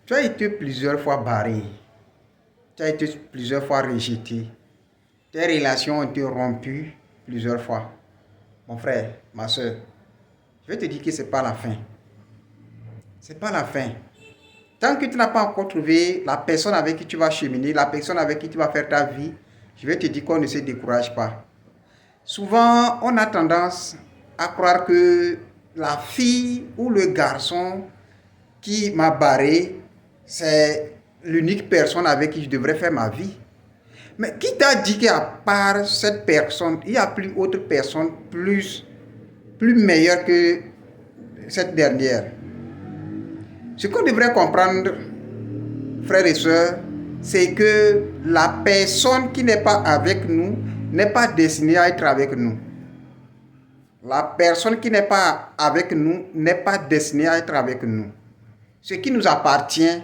Tu as été plusieurs fois barré. Tu as été plusieurs fois rejeté. Tes relations ont été rompues plusieurs fois. Mon frère, ma soeur, je vais te dire que ce n'est pas la fin. Ce n'est pas la fin. Tant que tu n'as pas encore trouvé la personne avec qui tu vas cheminer, la personne avec qui tu vas faire ta vie, je vais te dire qu'on ne se décourage pas. Souvent, on a tendance à croire que la fille ou le garçon qui m'a barré, c'est l'unique personne avec qui je devrais faire ma vie. Mais qui t'a dit qu'à part cette personne, il n'y a plus autre personne plus meilleure que cette dernière? Ce qu'on devrait comprendre, frères et sœurs, c'est que la personne qui n'est pas avec nous n'est pas destinée à être avec nous. La personne qui n'est pas avec nous n'est pas destinée à être avec nous. Ce qui nous appartient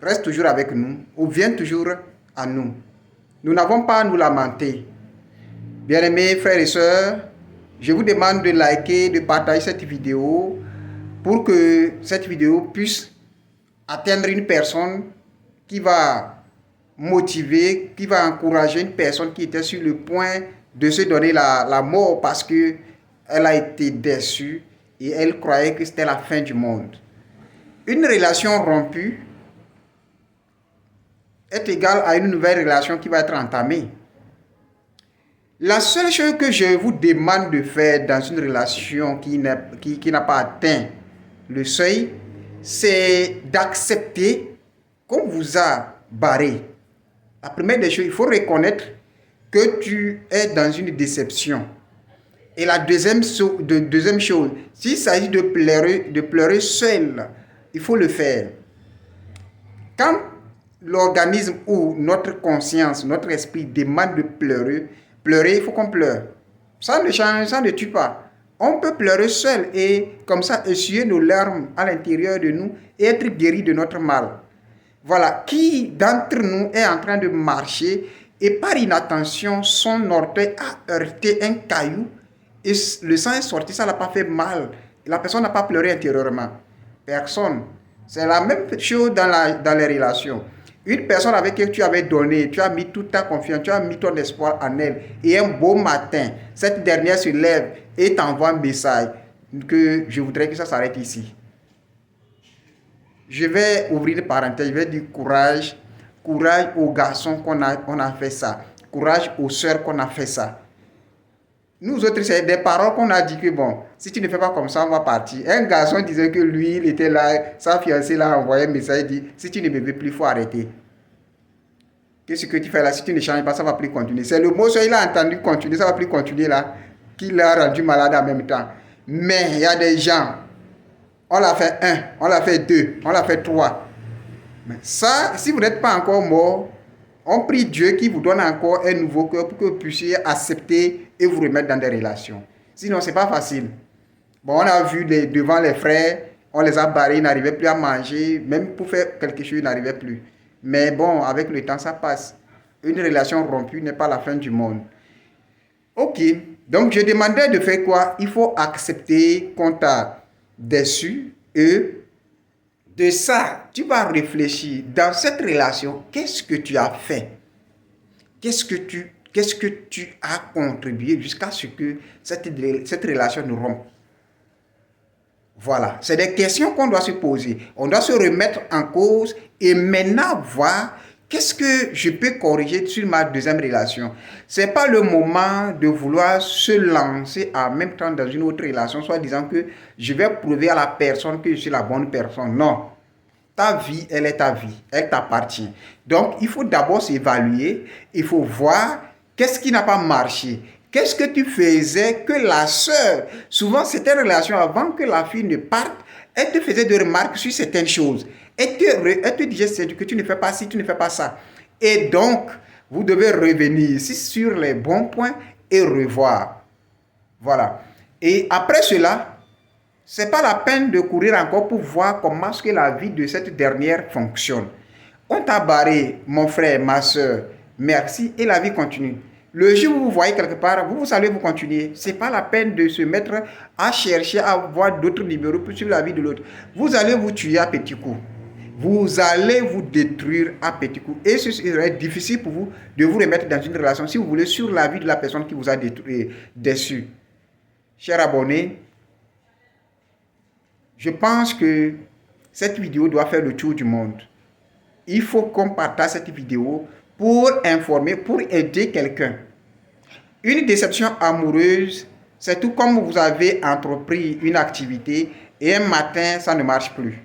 reste toujours avec nous ou vient toujours à nous. Nous n'avons pas à nous lamenter. Bien-aimés frères et sœurs, je vous demande de liker, de partager cette vidéo pour que cette vidéo puisse atteindre une personne qui va motiver, qui va encourager une personne qui était sur le point de se donner la mort parce qu'elle a été déçue et elle croyait que c'était la fin du monde. Une relation rompue est égale à une nouvelle relation qui va être entamée. La seule chose que je vous demande de faire dans une relation qui n'a pas atteint le seuil, c'est d'accepter qu'on vous a barré. La première des choses, il faut reconnaître que tu es dans une déception. Et la deuxième chose, s'il s'agit de pleurer seul, il faut le faire. Quand l'organisme ou notre conscience, notre esprit demande de pleurer, il faut qu'on pleure. Ça ne change, ça ne tue pas. On peut pleurer seul et comme ça essuyer nos larmes à l'intérieur de nous et être guéri de notre mal. Voilà, qui d'entre nous est en train de marcher et par inattention, son orteil a heurté un caillou et le sang est sorti, ça n'a pas fait mal. La personne n'a pas pleuré intérieurement. Personne. C'est la même chose dans les relations. Une personne avec qui tu avais donné, tu as mis toute ta confiance, tu as mis ton espoir en elle. Et un beau matin, cette dernière se lève et t'envoie un message que je voudrais que ça s'arrête ici. Je vais ouvrir une parenthèse, je vais dire courage. Courage aux garçons qu'on a fait ça. Courage aux sœurs qu'on a fait ça. Nous autres, c'est des paroles qu'on a dit que bon, si tu ne fais pas comme ça, on va partir. Un garçon disait que lui, il était là, sa fiancée l'a envoyé un message, il dit, si tu ne me veux plus, il faut arrêter. Qu'est-ce que tu fais là? Si tu ne changes pas, ça ne va plus continuer. C'est le mot, il a entendu continuer, ça ne va plus continuer là, qui l'a rendu malade en même temps. Mais il y a des gens, on l'a fait 1, on l'a fait 2, on l'a fait 3. Mais ça, si vous n'êtes pas encore mort, on prie Dieu qui vous donne encore un nouveau cœur pour que vous puissiez accepter et vous remettre dans des relations. Sinon, ce n'est pas facile. Bon, on a vu devant les frères, on les a barrés, ils n'arrivaient plus à manger, même pour faire quelque chose, ils n'arrivaient plus. Mais bon, avec le temps, ça passe. Une relation rompue n'est pas la fin du monde. Ok, donc je demandais de faire quoi? Il faut accepter qu'on t'a déçu et de ça, tu vas réfléchir. Dans cette relation, qu'est-ce que tu as fait? Qu'est-ce que tu as contribué jusqu'à ce que cette relation nous rompe? Voilà, c'est des questions qu'on doit se poser. On doit se remettre en cause et maintenant voir qu'est-ce que je peux corriger sur ma deuxième relation. Ce n'est pas le moment de vouloir se lancer en même temps dans une autre relation, soit disant que je vais prouver à la personne que je suis la bonne personne. Non. Ta vie, elle est ta vie. Elle t'appartient. Donc, il faut d'abord s'évaluer. Il faut voir qu'est-ce qui n'a pas marché. Qu'est-ce que tu faisais que la sœur, souvent c'était une relation avant que la fille ne parte, elle te faisait des remarques sur certaines choses. Elle te disait que tu ne fais pas ci, tu ne fais pas ça. Et donc, vous devez revenir ici sur les bons points et revoir. Voilà. Et après cela, ce n'est pas la peine de courir encore pour voir comment est-ce que la vie de cette dernière fonctionne. On t'a barré, mon frère, ma soeur, merci, et la vie continue. Le jour où vous voyez quelque part, vous allez vous continuer. Ce n'est pas la peine de se mettre à chercher à voir d'autres numéros pour suivre la vie de l'autre. Vous allez vous tuer à petits coups. vous allez vous détruire à petits coups. Et ce serait difficile pour vous de vous remettre dans une relation, si vous voulez, sur la vie de la personne qui vous a déçu. Chers abonnés, je pense que cette vidéo doit faire le tour du monde. Il faut qu'on partage cette vidéo pour informer, pour aider quelqu'un. Une déception amoureuse, c'est tout comme vous avez entrepris une activité et un matin, ça ne marche plus.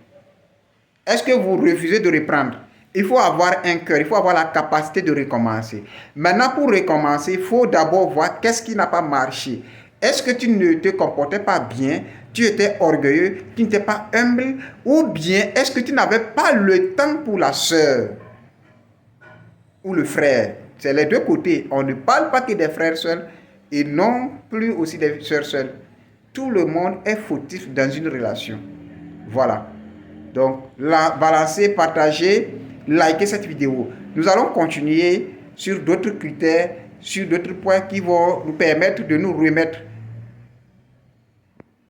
Est-ce que vous refusez de reprendre? Il faut avoir un cœur, il faut avoir la capacité de recommencer. Maintenant, pour recommencer, il faut d'abord voir qu'est-ce qui n'a pas marché. Est-ce que tu ne te comportais pas bien? Tu étais orgueilleux, tu n'étais pas humble? Ou bien est-ce que tu n'avais pas le temps pour la sœur ou le frère? C'est les deux côtés. On ne parle pas que des frères seuls et non plus aussi des sœurs seules. Tout le monde est fautif dans une relation. Voilà. Donc, balancez, partagez, likez cette vidéo. Nous allons continuer sur d'autres critères, sur d'autres points qui vont nous permettre de nous remettre